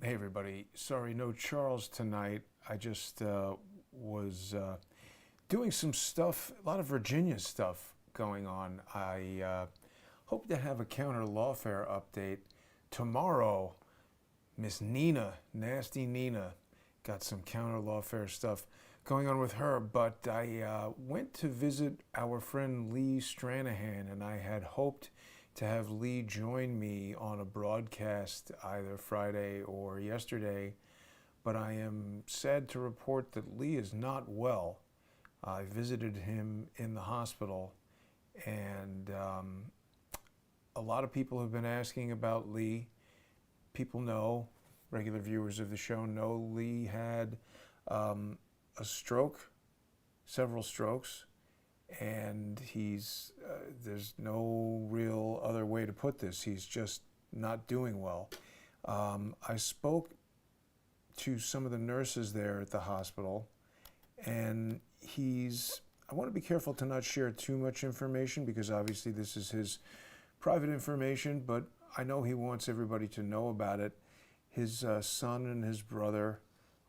Hey everybody, sorry no Charles tonight. I just was doing some stuff, a lot of Virginia stuff going on. I hope to have a counter lawfare update tomorrow. Miss Nina, nasty Nina, got some counter lawfare stuff going on with her, but I went to visit our friend Lee Stranahan, and I had hoped to have Lee join me on a broadcast either Friday or yesterday, but I am sad to report that Lee is not well. I visited him in the hospital, and a lot of people have been asking about Lee. People know, regular viewers of the show know Lee had a stroke, several strokes, and there's no real other way to put this. He's just not doing well. I spoke to some of the nurses there at the hospital, and I want to be careful to not share too much information because obviously this is his private information, but I know he wants everybody to know about it. His son and his brother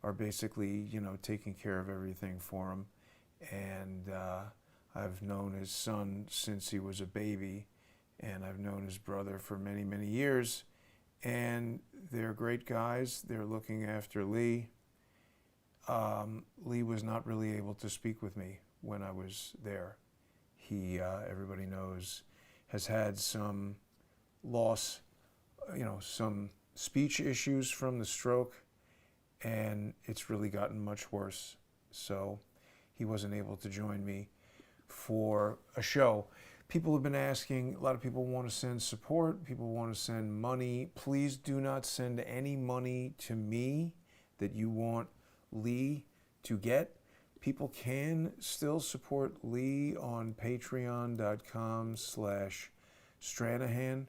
are basically, taking care of everything for him, and I've known his son since he was a baby, and I've known his brother for many, many years, and they're great guys. They're looking after Lee. Lee was not really able to speak with me when I was there. He, everybody knows, has had some loss, some speech issues from the stroke, and it's really gotten much worse. So he wasn't able to join me for a show. People have been asking, a lot of people want to send support, people want to send money. Please do not send any money to me that you want Lee to get. People can still support Lee on patreon.com/Stranahan.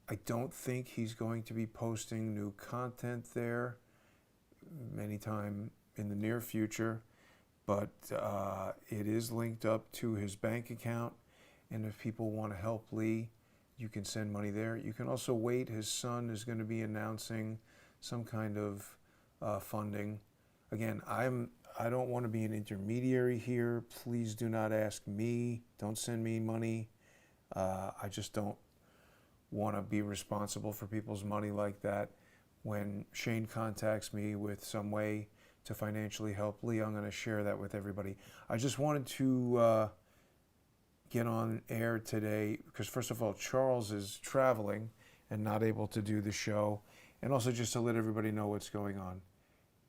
I don't think he's going to be posting new content there anytime in the near future, but it is linked up to his bank account, and if people want to help Lee, you can send money there. You can also wait. His son is going to be announcing some kind of funding. Again, I don't want to be an intermediary here. Please do not ask me. Don't send me money. I just don't want to be responsible for people's money like that. When Shane contacts me with some way to financially help Lee, I'm going to share that with everybody. I just wanted to get on air today because, first of all, Charles is traveling and not able to do the show, and also just to let everybody know what's going on.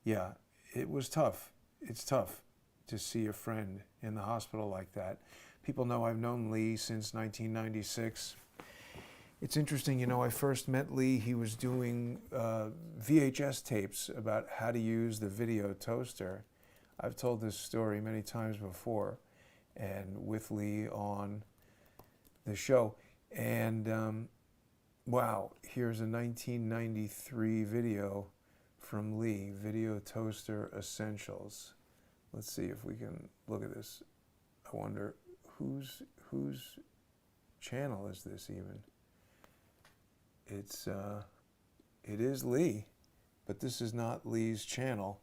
Yeah, it was tough. It's tough to see a friend in the hospital like that. People know I've known Lee since 1996. It's interesting, I first met Lee, he was doing VHS tapes about how to use the video toaster. I've told this story many times before, and with Lee on the show. And wow, here's a 1993 video from Lee, Video Toaster Essentials. Let's see if we can look at this. I wonder whose channel is this even? It is Lee, but this is not Lee's channel.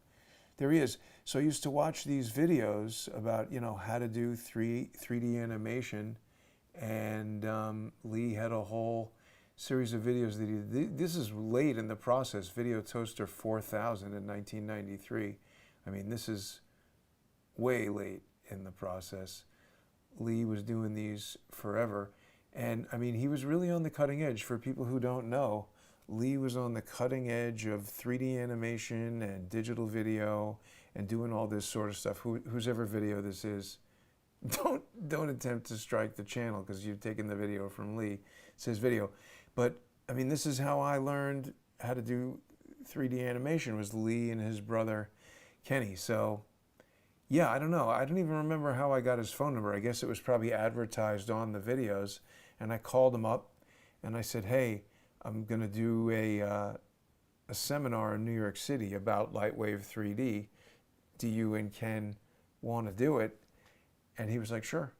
There he is. So I used to watch these videos about, how to do 3D animation, and Lee had a whole series of videos that he did. This is late in the process, Video Toaster 4000 in 1993. I mean, this is way late in the process. Lee was doing these forever. And I mean, he was really on the cutting edge. For people who don't know, Lee was on the cutting edge of 3D animation and digital video and doing all this sort of stuff. Whose ever video this is, don't attempt to strike the channel because you've taken the video from Lee. It's his video. But I mean, this is how I learned how to do 3D animation, was Lee and his brother Kenny. So yeah, I don't know. I don't even remember how I got his phone number. I guess it was probably advertised on the videos. And I called him up and I said, hey, I'm going to do a seminar in New York City about Lightwave 3D. Do you and Ken want to do it? And he was like, sure.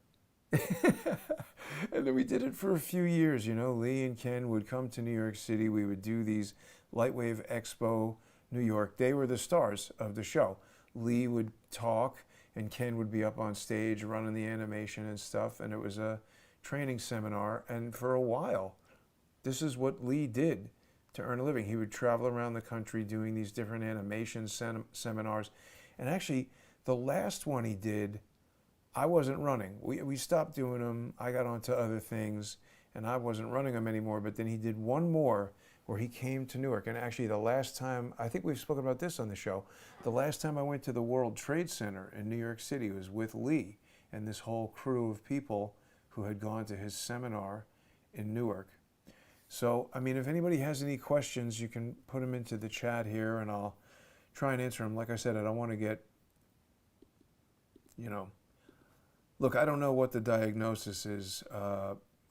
And then we did it for a few years. Lee and Ken would come to New York City. We would do these Lightwave Expo New York. They were the stars of the show. Lee would talk, and Ken would be up on stage running the animation and stuff, and it was a training seminar. And for a while, this is what Lee did to earn a living. He would travel around the country doing these different animation seminars. And actually, the last one he did, I wasn't running. We stopped doing them. I got onto other things, and I wasn't running them anymore. But then he did one more where he came to Newark. And actually, the last time, I think we've spoken about this on the show, the last time I went to the World Trade Center in New York City was with Lee and this whole crew of people who had gone to his seminar in Newark. So, I mean, if anybody has any questions, you can put them into the chat here, and I'll try and answer them. Like I said, I don't want to get, look, I don't know what the diagnosis is.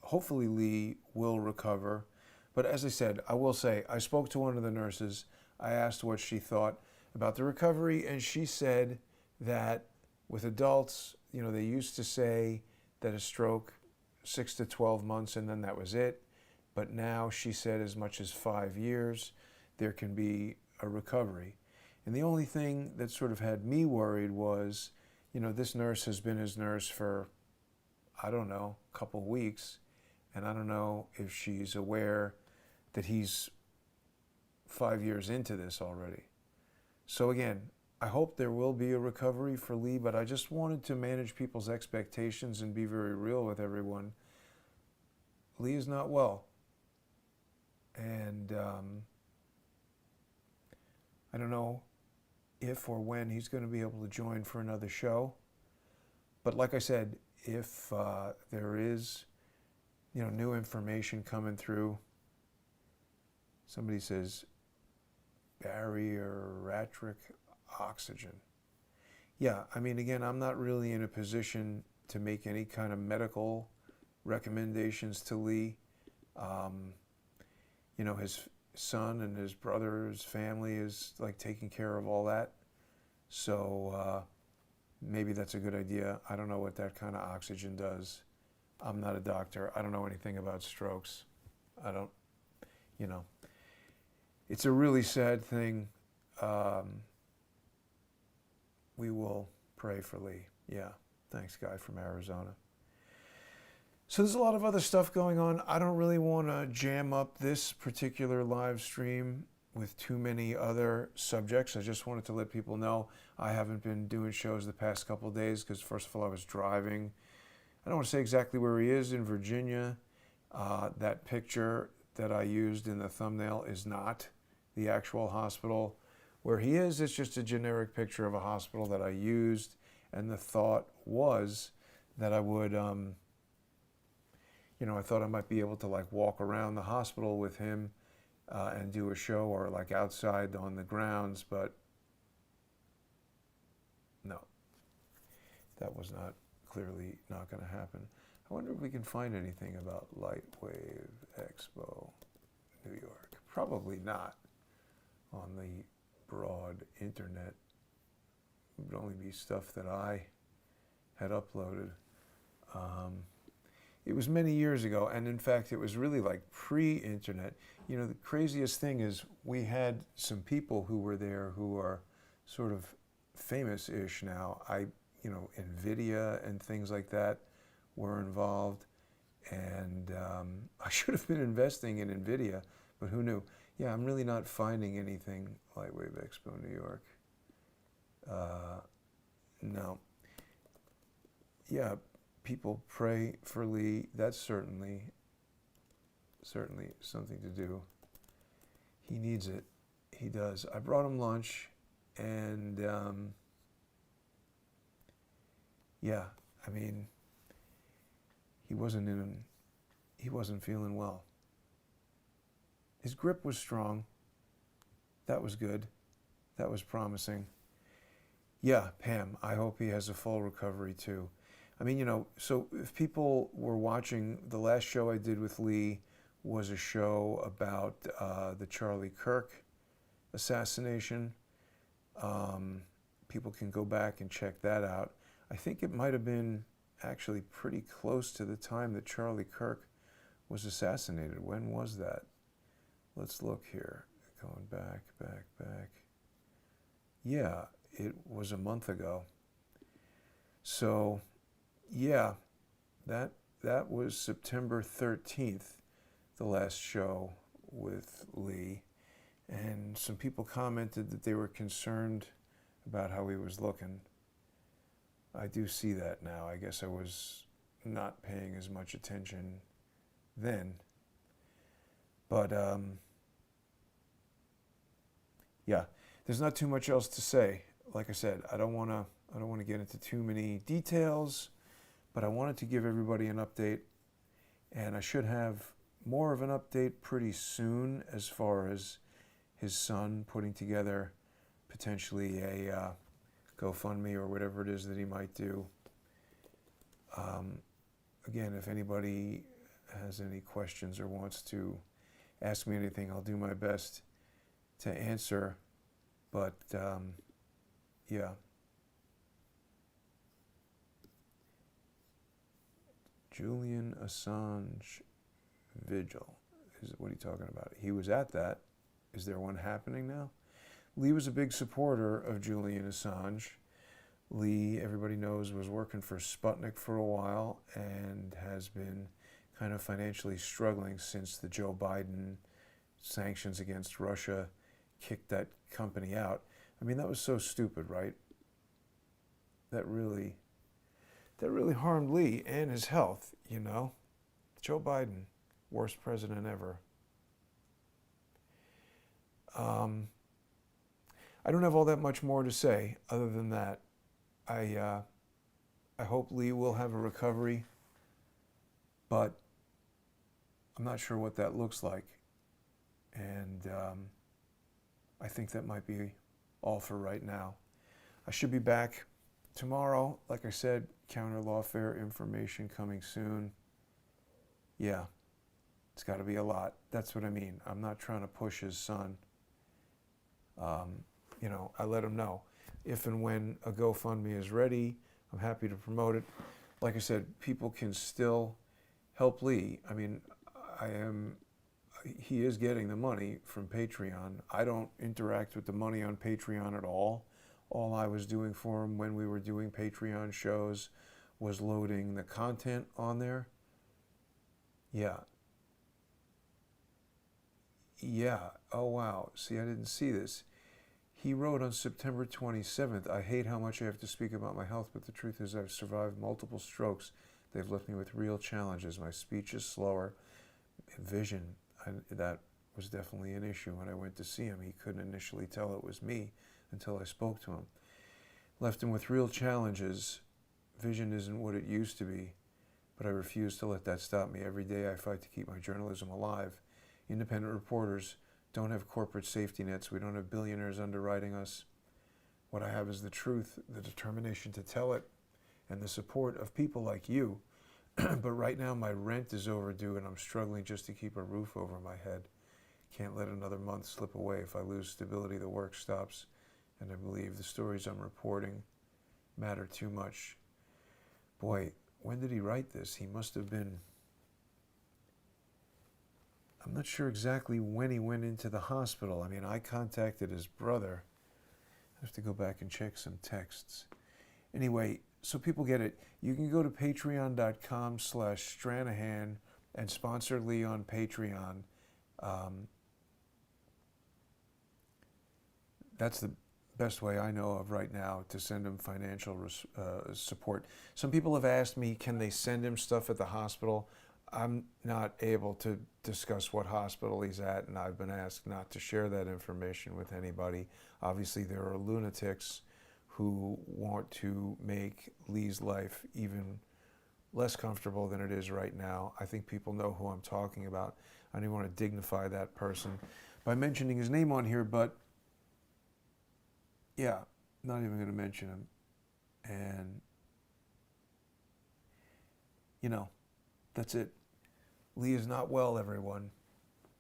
Hopefully Lee will recover. But as I said, I will say, I spoke to one of the nurses. I asked what she thought about the recovery, and she said that with adults, they used to say that a stroke, 6 to 12 months, and then that was it. But now she said as much as 5 years, there can be a recovery. And the only thing that sort of had me worried was, this nurse has been his nurse for, I don't know, a couple of weeks. And I don't know if she's aware that he's 5 years into this already. So again, I hope there will be a recovery for Lee, but I just wanted to manage people's expectations and be very real with everyone. Lee is not well. And I don't know if or when he's going to be able to join for another show. But like I said, if there is, new information coming through, somebody says bariatric oxygen. Yeah, I mean, again, I'm not really in a position to make any kind of medical recommendations to Lee. His son and his brother's family is like taking care of all that. So maybe that's a good idea. I don't know what that kind of oxygen does. I'm not a doctor. I don't know anything about strokes. I don't, it's a really sad thing. We will pray for Lee. Yeah. Thanks, guy from Arizona. So there's a lot of other stuff going on. I don't really want to jam up this particular live stream with too many other subjects. I just wanted to let people know I haven't been doing shows the past couple of days because, first of all, I was driving. I don't want to say exactly where he is in Virginia. That picture that I used in the thumbnail is not the actual hospital where he is. It's just a generic picture of a hospital that I used, and the thought was that I would... I thought I might be able to walk around the hospital with him and do a show, or outside on the grounds, but no, that was clearly not going to happen. I wonder if we can find anything about Lightwave Expo New York. Probably not on the broad internet. It would only be stuff that I had uploaded. It was many years ago, and in fact, it was really pre-internet. The craziest thing is we had some people who were there who are sort of famous-ish now. NVIDIA and things like that were involved, and I should have been investing in NVIDIA, but who knew? Yeah, I'm really not finding anything Lightwave Expo New York. No. Yeah. People pray for Lee. That's certainly something to do. He needs it. He does. I brought him lunch, and yeah, I mean, he wasn't feeling well. His grip was strong. That was good. That was promising. Yeah, Pam, I hope he has a full recovery too. I mean, so if people were watching, the last show I did with Lee was a show about the Charlie Kirk assassination. People can go back and check that out. I think it might have been actually pretty close to the time that Charlie Kirk was assassinated. When was that? Let's look here. going back. Yeah, it was a month ago. So, yeah, that was September 13th, the last show with Lee. And some people commented that they were concerned about how he was looking. I do see that now. I guess I was not paying as much attention then. But, yeah, there's not too much else to say. Like I said, I don't want to get into too many details, but I wanted to give everybody an update, and I should have more of an update pretty soon as far as his son putting together potentially a GoFundMe or whatever it is that he might do. Again, if anybody has any questions or wants to ask me anything, I'll do my best to answer. But, yeah. Julian Assange vigil. What are you talking about? He was at that. Is there one happening now? Lee was a big supporter of Julian Assange. Lee, everybody knows, was working for Sputnik for a while and has been kind of financially struggling since the Joe Biden sanctions against Russia kicked that company out. I mean, that was so stupid, right? That really harmed Lee and his health, you know? Joe Biden, worst president ever. I don't have all that much more to say other than that. I hope Lee will have a recovery, but I'm not sure what that looks like. And I think that might be all for right now. I should be back tomorrow. Like I said, counter lawfare information coming soon. Yeah, it's got to be a lot. That's what I mean. I'm not trying to push his son. You know, I let him know. If and when a GoFundMe is ready, I'm happy to promote it. Like I said, people can still help Lee. I mean, he is getting the money from Patreon. I don't interact with the money on Patreon at all. All I was doing for him when we were doing Patreon shows was loading the content on there. Yeah. Oh, wow. See, I didn't see this. He wrote on September 27th, I hate how much I have to speak about my health, but the truth is I've survived multiple strokes. They've left me with real challenges. My speech is slower. Vision, that was definitely an issue when I went to see him. He couldn't initially tell it was me until I spoke to him. Left him with real challenges. Vision isn't what it used to be, but I refuse to let that stop me. Every day I fight to keep my journalism alive. Independent reporters don't have corporate safety nets. We don't have billionaires underwriting us. What I have is the truth, the determination to tell it, and the support of people like you. But right now my rent is overdue and I'm struggling just to keep a roof over my head. Can't let another month slip away. If I lose stability, the work stops. And I believe the stories I'm reporting matter too much. Boy, when did he write this? He must have been... I'm not sure exactly when he went into the hospital. I mean, I contacted his brother. I have to go back and check some texts. Anyway, so people get it. You can go to patreon.com/Stranahan and sponsor Lee on Patreon. That's the best way I know of right now to send him financial support. Some people have asked me, can they send him stuff at the hospital? I'm not able to discuss what hospital he's at, and I've been asked not to share that information with anybody. Obviously, there are lunatics who want to make Lee's life even less comfortable than it is right now. I think people know who I'm talking about. I don't want to dignify that person by mentioning his name on here, but yeah, not even going to mention him. And, you know, that's it. Lee is not well, everyone.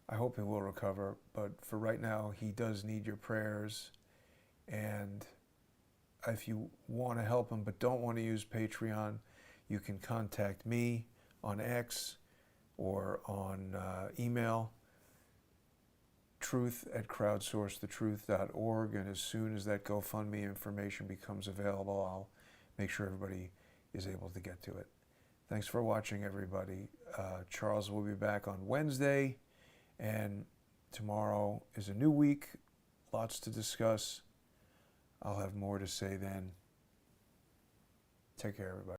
I hope he will recover, but for right now, he does need your prayers. And if you want to help him but don't want to use Patreon, you can contact me on X or on email, truth at crowdsourcethetruth.org, and as soon as that GoFundMe information becomes available, I'll make sure everybody is able to get to it. Thanks for watching, everybody. Charles will be back on Wednesday, and tomorrow is a new week. Lots to discuss. I'll have more to say then. Take care, everybody.